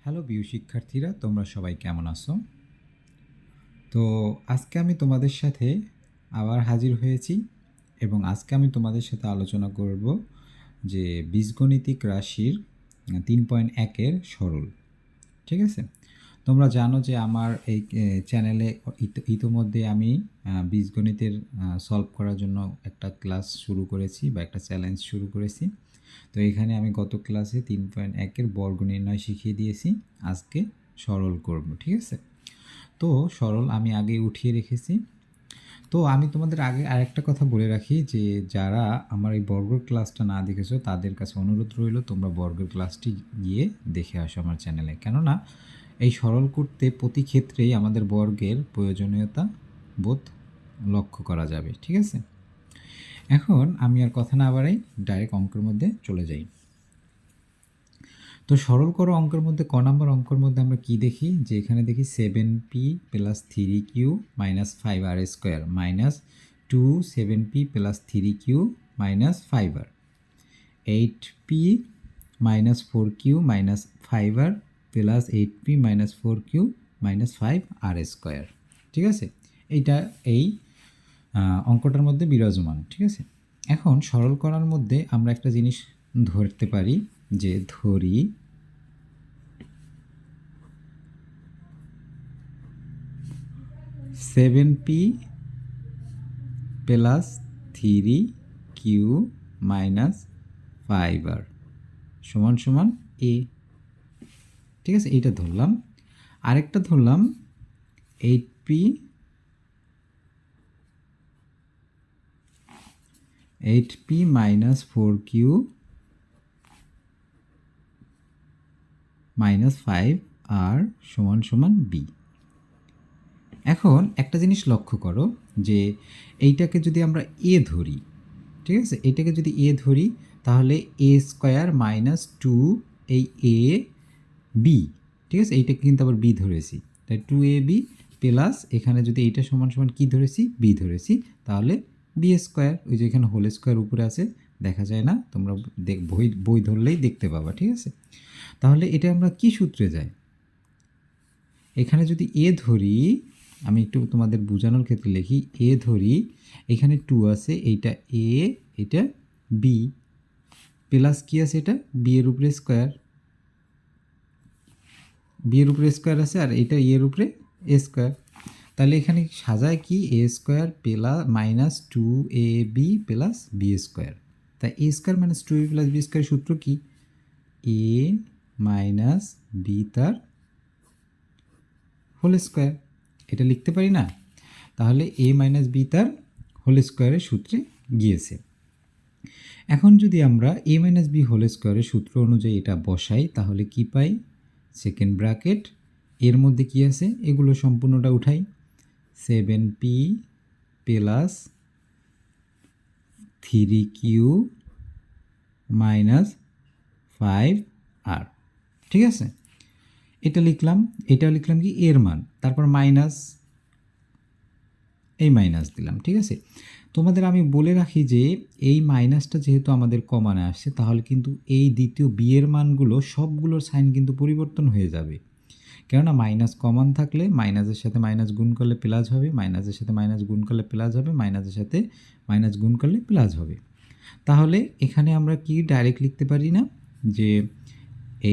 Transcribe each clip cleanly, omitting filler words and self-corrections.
Hello বিউ শিক্ষার্থীরা, তোমরা সবাই কেমন আছো? তো আজকে আমি তোমাদের সাথে আবার হাজির হয়েছি এবং আজকে আমি তোমাদের সাথে আলোচনা করব যে বীজগণিতিক রাশির 3.1-এর সরল। ঠিক আছে? তোমরা জানো যে আমার এই চ্যানেলে ইতোমধ্যে আমি বীজগণিতের সলভ করার জন্য একটা ক্লাস শুরু করেছি বা একটা চ্যালেঞ্জ শুরু করেছি। তো এখানে আমি গত ক্লাসে 3.1-এর বর্গ নির্ণয় শিখিয়ে দিয়েছি, আজকে সরল করব। ঠিক আছে? তো সরল আমি আগে উঠিয়ে রেখেছি। তো আমি তোমাদের আগে আরেকটা কথা বলে রাখি যে যারা আমার এই বর্গের ক্লাসটা না দেখেছো তাদের কাছে অনুরোধ রইল তোমরা বর্গের ক্লাসটি গিয়ে দেখে আসো আমার চ্যানেলে, কেননা এই সরল করতে প্রতি ক্ষেত্রেই আমাদের বর্গের প্রয়োজনীয়তা বোধ লক্ষ্য করা যাবে। ঠিক আছে? এখন আমি আর কথা না বাড়াই, ডাইরেক্ট অঙ্কের মধ্যে চলে যাই। তো সরল করো অঙ্কের মধ্যে ক নম্বর অঙ্কের মধ্যে আমরা কি দেখি যে এখানে দেখি 7p plus 3q minus 5r square minus 7p plus 3q minus 5r, 8p minus 4q minus 5r plus 8p minus 4q minus 5r square. ঠিক আছে? এইটা এই অঙ্কটার মধ্যে বিরাজমান। ঠিক আছে? এখন সরল করার মধ্যে আমরা একটা জিনিস ধরতে পারি, যে ধরি 7p plus 3q minus 5r সমান সমান a। ঠিক আছে? এইটা ধরলাম। আরেকটা ধরলাম 8p minus 4q minus 5r সমান সমান b। এখন একটা জিনিস লক্ষ্য করো যে এইটাকে যদি আমরা a ধরি, ঠিক আছে, এইটাকে যদি a ধরি তাহলে a স্কোয়ার মাইনাস 2 এই a b, ঠিক আছে, এইটাকে কিন্তু আবার b ধরেছি, তাই 2ab প্লাস এখানে যদি এইটা সমান সমান কী ধরেছি, b ধরেছি, তাহলে b স্কোয়ার, ওই যে এখানে হোল স্কোয়ার উপরে আছে, দেখা যায় না, তোমরা বই ধরলেই দেখতে পাবা। ঠিক আছে? তাহলে এটা আমরা কি সূত্রে যাই, এখানে যদি a ধরি, আমি একটু তোমাদের বোঝানোর ক্ষেত্রে লিখি, a ধরি, এখানে 2 আছে, এইটা a, এটা b, প্লাস কি আছে, এটা b এর উপরে স্কোয়ার, b এর উপরে স্কোয়ার আছে, আর এটা এর উপরে a স্কোয়ার। তাহলে এখানে সাজায় কি, a square plus minus 2ab plus b square. তাই a square minus 2ab plus b square সূত্র কি, a মাইনাস b তার হোল স্কোয়ার, এটা লিখতে পারি না? তাহলে a মাইনাস b তার হোল স্কোয়ারের সূত্রে গিয়েছে। এখন যদি আমরা a মাইনাস b হোল স্কোয়ারের সূত্র অনুযায়ী এটা বসাই তাহলে কি পাই, সেকেন্ড ব্র্যাকেট এর মধ্যে কি আছে এগুলো সম্পূর্ণটা উঠাই, 7p plus 3q minus 5r। ঠিক আছে? এটা লিখলাম, এটা লিখলাম কি এর মান, তারপর মাইনাস, এই মাইনাস দিলাম। ঠিক আছে? তোমাদের আমি বলে রাখি যে এই মাইনাসটা যেহেতু আমাদের কমানে আসছে, তাহলে কিন্তু এই দ্বিতীয় বি এর মানগুলো সবগুলোর সাইন কিন্তু পরিবর্তন হয়ে যাবে, কেননা মাইনাস কমন থাকলে মাইনাসের সাথে মাইনাস গুণ করলে প্লাস হবে, মাইনাসের সাথে মাইনাস গুণ করলে প্লাস হবে, মাইনাসের সাথে মাইনাস গুণ করলে প্লাস হবে। তাহলে এখানে আমরা কি ডাইরেক্ট লিখতে পারি না যে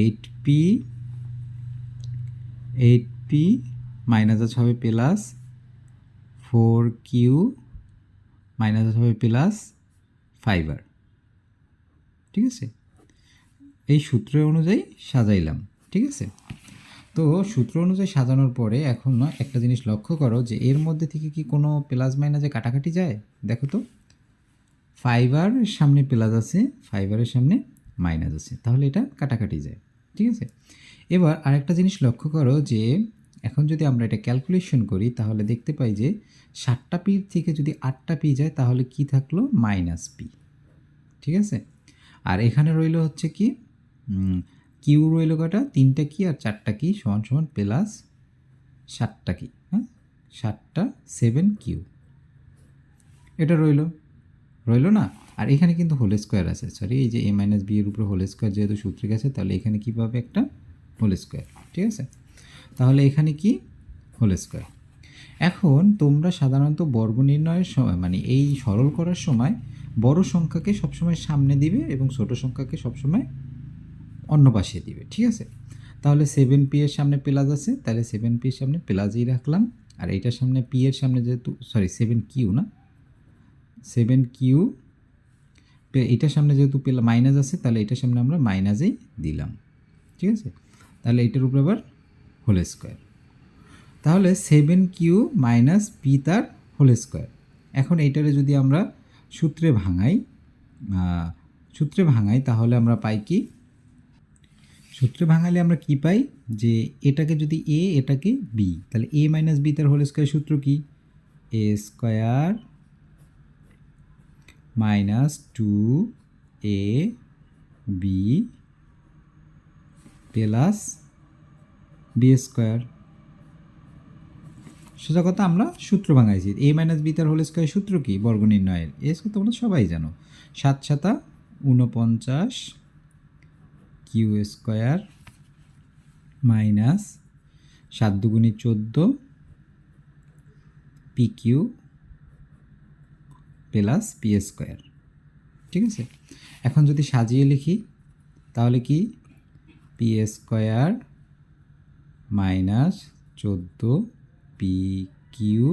8p মাইনাস হবে প্লাস 4q মাইনাস হবে প্লাস 5r। ঠিক আছে? এই সূত্র অনুযায়ী সাজাইলাম। ঠিক আছে? তো সূত্র অনুযায়ী সাজানোর পরে এখন একটা জিনিস লক্ষ্য করো যে এর মধ্যে থেকে কি কোনো প্লাস মাইনাসে কাটাকাটি যায়, দেখো তো, 5r এর সামনে প্লাস আছে, 5r এর সামনে মাইনাস আছে, তাহলে এটা কাটাকাটি যায়। ঠিক আছে? এবার আরেকটা জিনিস লক্ষ্য করো যে এখন যদি আমরা এটা ক্যালকুলেশন করি তাহলে দেখতে পাই যে 7টা পির থেকে যদি 8টা পি যায় তাহলে কি থাকলো, মাইনাস পি। ঠিক আছে? আর এখানে রইল হচ্ছে কি, কিউ রইল কটা, 3টা কি আর 4টা কি সমান সমান প্লাস 7টা কি, হ্যাঁ 7টা 7q, এটা রইল না। আর এখানে কিন্তু হোল স্কোয়ার আছে, সরি, এই যে a মাইনাস বি এর উপরে হোল স্কোয়ার যেহেতু সূত্রে গেছে, তাহলে এখানে কী পাবে, একটা হোল স্কোয়ার। ঠিক আছে? তাহলে এখানে কি হোল স্কোয়ার। এখন তোমরা সাধারণত বর্গ নির্ণয়ের সময় মানে এই সরল করার সময় বড় সংখ্যাকে সবসময় সামনে দিবে এবং ছোট সংখ্যাকে সবসময় অন্য পাশে দিবে, ঠিক আছে? তাহলে 7p এর সামনে প্লাস আছে, তাহলে 7p এর সামনে প্লাসই রাখলাম। আর এইটার সামনে p এর সামনে যেহেতু 7q না, 7q, এটার সামনে যেহেতু মাইনাস আছে তাহলে এটার সামনে আমরা মাইনাসই দিলাম, ঠিক আছে? তাহলে এটার উপরে আবার হোল স্কোয়ার। তাহলে 7q মাইনাস পি তার হোল স্কোয়ার। এখন এইটারে যদি আমরা সূত্রে ভাঙাই তাহলে আমরা পাই কি? সূত্রে ভাঙালে আমরা কি পাই? যে এটাকে যদি এ, এটাকে বি, তাহলে এ মাইনাস বি তার হোল স্কোয়ার সূত্র কি? A square minus 2ab plus b square. সোজা কথা আমরা সূত্র ভাঙাইছি। এ মাইনাস বি তার হোল স্কোয়ার সূত্র কি? বর্গ নির্ণয়ের। এ তোমরা সবাই জানো, 7 7 49 q square minus 7 2 14 p q plus p square, ঠিক আছে? এখন যদি সাজিয়ে লিখি তাহলে কি? P square minus 14 p q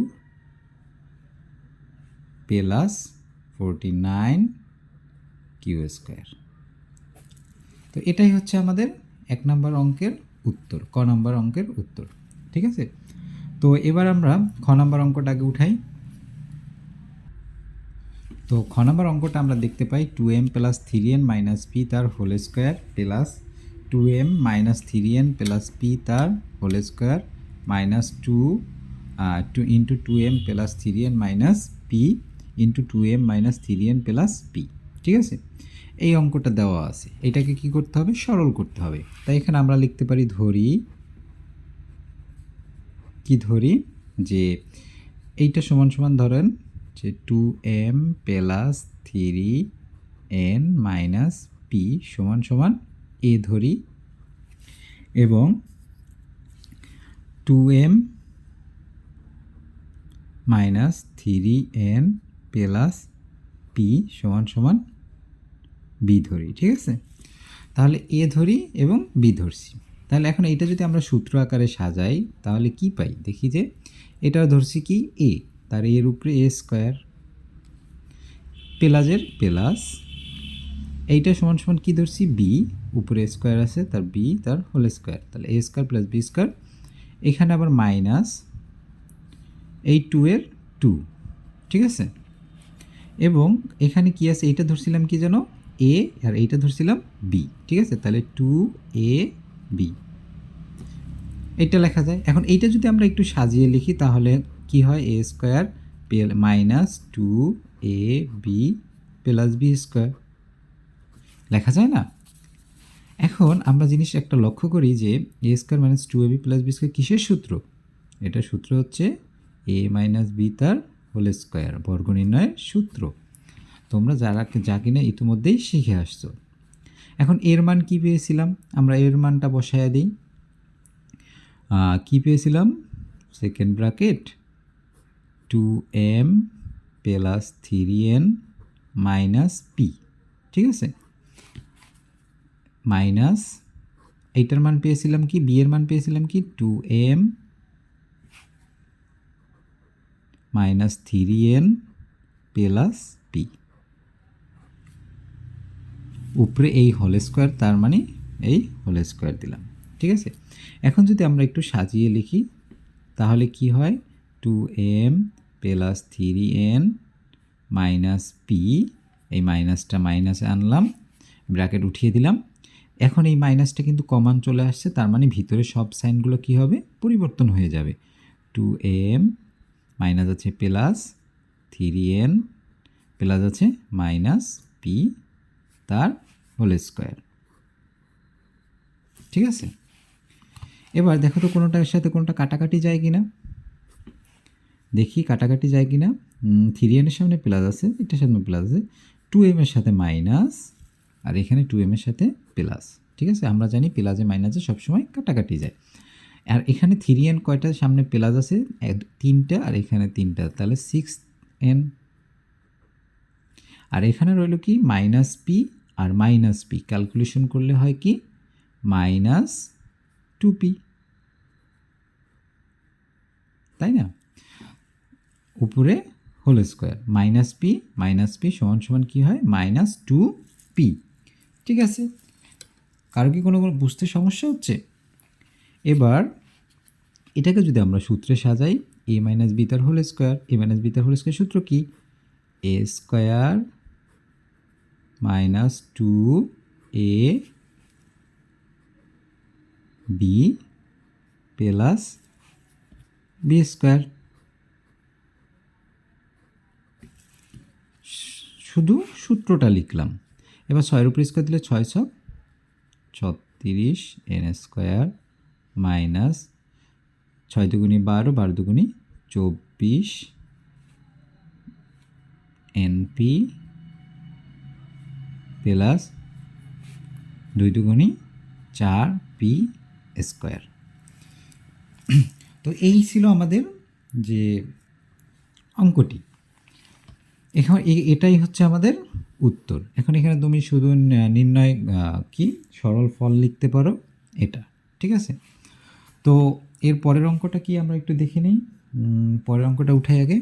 plus 49 q square. তো এটাই হচ্ছে আমাদের 1 নম্বর অঙ্কের উত্তর, ক নম্বর অঙ্কের উত্তর, ঠিক আছে? তো এবার আমরা খ নম্বর অঙ্কটাকে উঠাই। তো খ নম্বর অঙ্কটা আমরা দেখতে পাই 2m plus 3n minus p তার whole square plus 2m minus 3n plus p তার whole square minus 2 into 2m plus 3n minus p into 2m minus 3n plus p, ঠিক আছে? এই অঙ্কটা দেওয়া আছে, এটাকে কি করতে হবে? সরল করতে হবে। তাই এখানে আমরা লিখতে পারি ধরি যে এইটা সমান সমান ধরেন যে 2m plus 3n minus P সমান সমান এ ধরি, এবং 2m minus 3n plus P সমান সমান বি ধরি, ঠিক আছে? তাহলে এ ধরি এবং বি ধরছি। তাহলে এখন এইটা যদি আমরা সূত্র আকারে সাজাই তাহলে কি পাই? দেখি যে এটা ধরছি কি এ, তার এর উপরে এ স্কোয়ার প্লাসের প্লাস, এইটা সমান সমান কী ধরছি? বি, উপরে স্কোয়ার আছে তার বি তার হোল স্কোয়ার, তাহলে এ স্কোয়ার প্লাস বি স্কোয়ার। এখানে আবার মাইনাস এই 2 এর 2, ঠিক আছে? এবং এখানে কি আছে? এইটা ধরছিলাম কি যেন? এ, আর এইটা ধরছিলাম বি, ঠিক আছে? তাহলে 2ab এইটা লেখা যায়। এখন এইটা যদি আমরা একটু সাজিয়ে লিখি তাহলে কি হয়? A square minus 2ab plus b square লেখা যায় না? এখন আমরা জিনিস একটা লক্ষ্য করি যে a square minus 2ab plus b square কিসের সূত্র? এটা সূত্র হচ্ছে এ মাইনাস বি তার হোল স্কোয়ার, বর্গ নির্ণয়ের সূত্র। তোমরা যা কিনা ইতিমধ্যেই শিখে আসছো। এখন এর মান কি পেয়েছিলাম? আমরা এর মানটা বসায় দিই। কি পেয়েছিলাম? Second bracket 2m plus 3n minus P, ঠিক আছে? মাইনাস এইটার মান পেয়েছিলাম কি? বি এর মান পেয়েছিলাম কি? 2m minus 3n plus P, উপরে এই হোল স্কোয়ার, তার মানে এই হোল স্কোয়ার দিলাম, ঠিক আছে? এখন যদি আমরা একটু সাজিয়ে লিখি তাহলে কি হয়? 2m plus 3n minus P, এই মাইনাসটা মাইনাসে আনলাম, ব্র্যাকেট উঠিয়ে দিলাম। এখন এই মাইনাসটা কিন্তু কমন চলে আসছে, তার মানে ভিতরে সব সাইনগুলো কি হবে? পরিবর্তন হয়ে যাবে। 2m মাইনাস আছে প্লাস 3n প্লাস আছে মাইনাস পি তার হোল স্কোয়ার, ঠিক আছে? এবার দেখো তো কোনোটার সাথে কোনোটা কাটাকাটি যায় কি না, দেখি কাটাকাটি যায় কি না। 3n এর সামনে প্লাস আছে, এটার সামনে প্লাস আছে, 2m এর সাথে মাইনাস, আর এখানে 2m এর সাথে প্লাস, ঠিক আছে, আমরা জানি প্লাসে মাইনাসে সবসময় কাটাকাটি যায়। আর এখানে 3n কয়টা সামনে প্লাস আছে, 3টা, আর এখানে 3টা, তাহলে 6n। আর এখানে রইল কি minus P R minus P, calculation করলে হয় কি মাইনাস 2p, তাই না? উপরে হোল স্কোয়ার, মাইনাস পি সমান সমান কী হয় মাইনাস 2p। ঠিক আছে, কারো কি কোনো বুঝতে সমস্যা হচ্ছে? এবার এটাকে যদি আমরা সূত্রে সাজাই, এ মাইনাস বি তার whole square, a minus b তার হোল স্কোয়ার সূত্র কি, a square minus 2a b plus b square. শুধু সূত্রটা লিখলাম। এবার 6-এর উপর স্কোয়ার দিলে 6 ছক 36 এন স্কোয়ার মাইনাস 6 দুগুণি 12, 12 দুগুণি 24 এনপি প্লাস 2 দুগুণি 4p স্কোয়ার। তো এই ছিল আমাদের যে অঙ্কটি। এখন এটাই হচ্ছে আমাদের উত্তর। এখন এখানে তুমি শুধু নির্ণয় কি সরল ফল লিখতে পারো এটা, ঠিক আছে? তো এর পরের অঙ্কটা কি আমরা একটু দেখে নিই। পরের অঙ্কটা উঠাই আগে।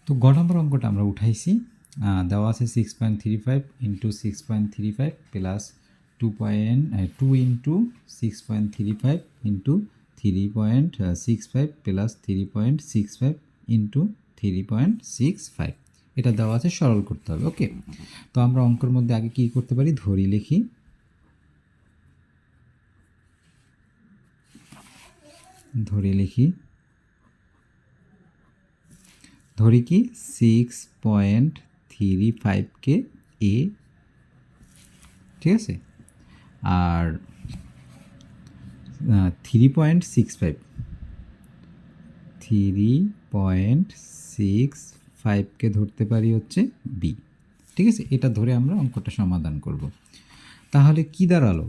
তো গ নম্বর অঙ্কটা আমরা উঠাইছি, দেওয়া আছে 6.35 into 6.35 plus 2 into 6.35 into 3.65 plus 3.65 into 3.65, এটা দেওয়া আছে, সরল করতে হবে। ওকে, তো আমরা অঙ্কের মধ্যে আগে কী করতে পারি, ধরি লিখি। ধরি কি 6.35কে এ, ঠিক আছে, আর 3.65কে ধরতে পারি হচ্ছে বি। ঠিক আছে, এটা ধরে আমরা অঙ্কটা সমাধান করব। তাহলে কি দাঁড়ালো,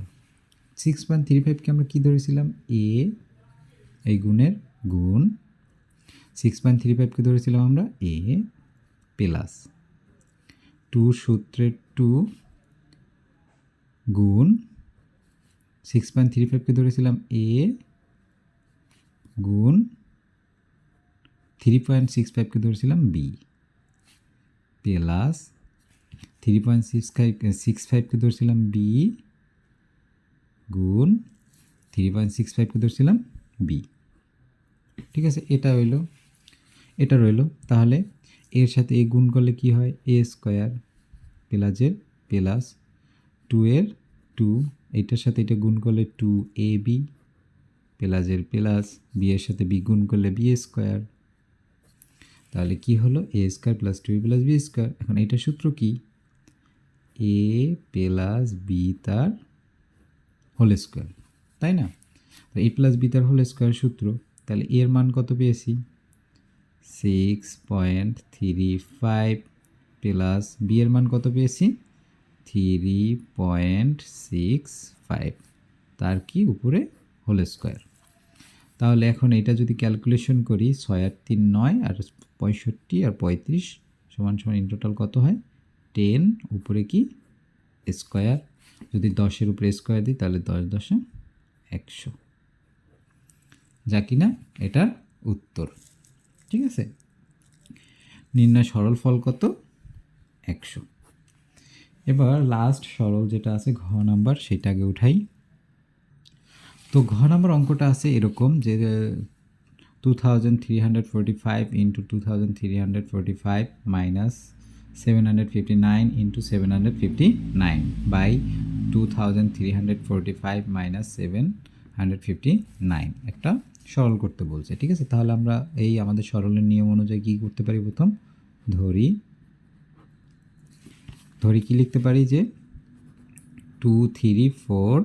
6.35কে আমরা কি ধরেছিলাম এ, এই গুণের গুণ, 6.35কে ধরেছিলাম আমরা এ প্লাস 2 সূত্রের 2 গুণ 6.35কে ধরেছিলাম এ গুণ 3.65কে ধরেছিলাম বি প্লাস 3.65কে ধরেছিলাম বি গুণ 3.65কে ধরেছিলাম বি। ঠিক আছে, এটা রইল। তাহলে এর সাথে এ গুণ করলে কি হয়, এ স্কোয়ার প্লাসের প্লাস 2-এর 2, এইটার সাথে এটা গুণ করলে 2ab প্লাসের প্লাস, বি এর সাথে বি গুণ করলে বি স্কোয়ার। তাহলে কি হলো, a square plus 2a plus b square. এখন এইটার সূত্র কি, এ প্লাস বি তার হোল স্কোয়ার, তাই না? তো এ প্লাস বি তার হোল স্কোয়ার সূত্র। তাহলে এর মান কত পেয়েছি, 6.35 প্লাস বি এর মান কত পেয়েছি, 3.65, তার কি উপরে হোল স্কোয়ার। তাহলে এখন এটা যদি ক্যালকুলেশন করি, 6 আর 3 9, আর 65 আর 35 সমান সমান ইন টোটাল কত হয় 10, উপরে কি স্কোয়ার, যদি 10-এর উপরে স্কোয়ার দিই তাহলে 10 10 100, যা কিনা এটার উত্তর। ঠিক আছে, নির্ণয় সরল ফল কত, 100। এবার লাস্ট সরল যেটা আছে ঘ নাম্বার, সেটা আগে উঠাই। তো ঘ নাম্বার অঙ্কটা আছে এরকম যে 2345 into 2345 minus 759 into 759 by 2345 minus 759 একটা সরল করতে বলছে। ঠিক আছে, তাহলে আমরা এই আমাদের সরলের নিয়ম অনুযায়ী কী করতে পারি, প্রথম ধরি কি লিখতে পারি যে 2 3 4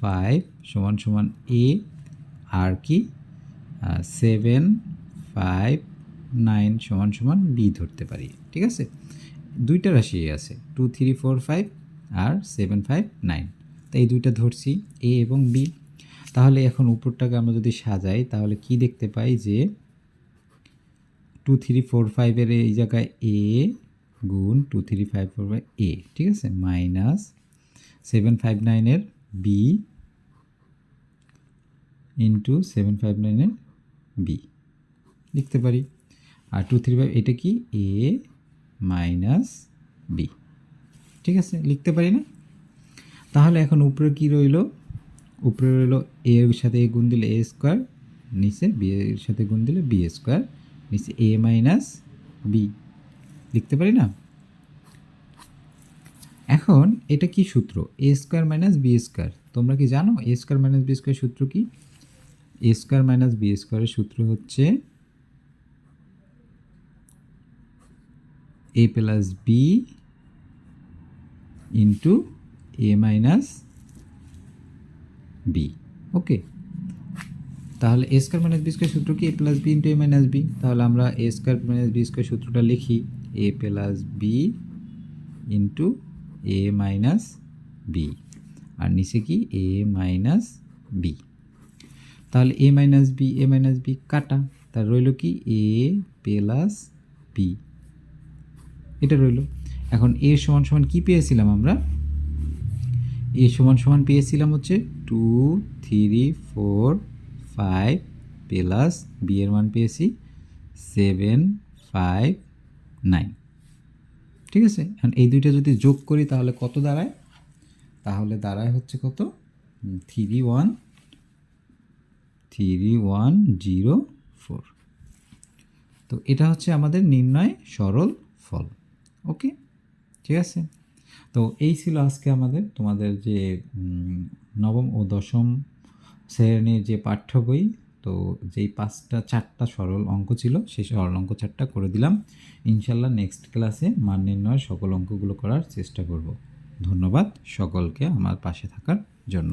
5 সমান সমান এ, আর কি 7 5 9 সমান সমান বি ধরতে পারি। ঠিক আছে, দুইটা রাশি আছে, 2 3 4 5 আর 759। তো এই দুইটা ধরছি এ এবং বি। তাহলে এখন উপরটাকে আমরা যদি সাজাই তাহলে কি দেখতে পাই যে 2 3 4 5 এর এই জায়গায় এ গুণ 2 3 5 4 5 এ, ঠিক আছে, মাইনাস 759 এর বি ইন্টু 759 এর বি লিখতে পারি। আর 2 3 5 এটা কি এ মাইনাস বি, ঠিক আছে, লিখতে পারি না? তাহলে এখন উপরে কি রইল? উপরে রইল এ এর সাথে এ গুণ দিলে এ স্কোয়ার, নিচে বি এর সাথে গুণ দিলে বি স্কোয়ার, নিচে এ মাইনাস বি, লিখতে পারি না? এখন এটা কি সূত্র? এ স্কোয়ার মাইনাস বি স্কোয়ার। তোমরা কি জানো এ স্কোয়ার মাইনাস বি স্কোয়ার সূত্র কি? এ স্কোয়ার মাইনাস বি স্কোয়ারের সূত্র হচ্ছে এ প্লাস বি ইন্টু এ মাইনাস বি। ওকে, তাহলে এ স্কোয়ার মাইনাস বি স্কোয়ার সূত্র কি? A plus B into A minus B. তাহলে আমরা এ স্কোয়ার মাইনাস বি স্কোয়ার সূত্রটা লিখি, এ প্লাস বি ইন্টু এ মাইনাস বি, আর নিচে কি এ মাইনাস বি। তাহলে এ মাইনাস বি কাটা, তার রইল কি এ প্লাস বি, এটা রইল। এখন এ সমান সমান কী পেয়েছিলাম আমরা? এ সমান সমান পেয়েছিলাম হচ্ছে 2 3 4 5 প্লাস বি এর মান পেয়েছি 7 5 9, ঠিক আছে। এখন এই দুইটা যদি যোগ করি তাহলে কত দাঁড়ায়? তাহলে দাঁড়ায় হচ্ছে কত? 3104। তো এটা হচ্ছে আমাদের নির্ণয় সরল ফল। ওকে, ঠিক আছে। তো এই ছিল আজকে আমাদের তোমাদের যে নবম ও দশম শ্রেণীর যে পাঠ্য বই, তো যেই 4টা সরল অঙ্ক ছিল সেই সরল অঙ্ক 4টা করে দিলাম। ইনশাল্লাহ নেক্সট ক্লাসে মান নির্ণয়ের সকল অঙ্কগুলো করার চেষ্টা করব। ধন্যবাদ সকলকে আমার পাশে থাকার জন্য।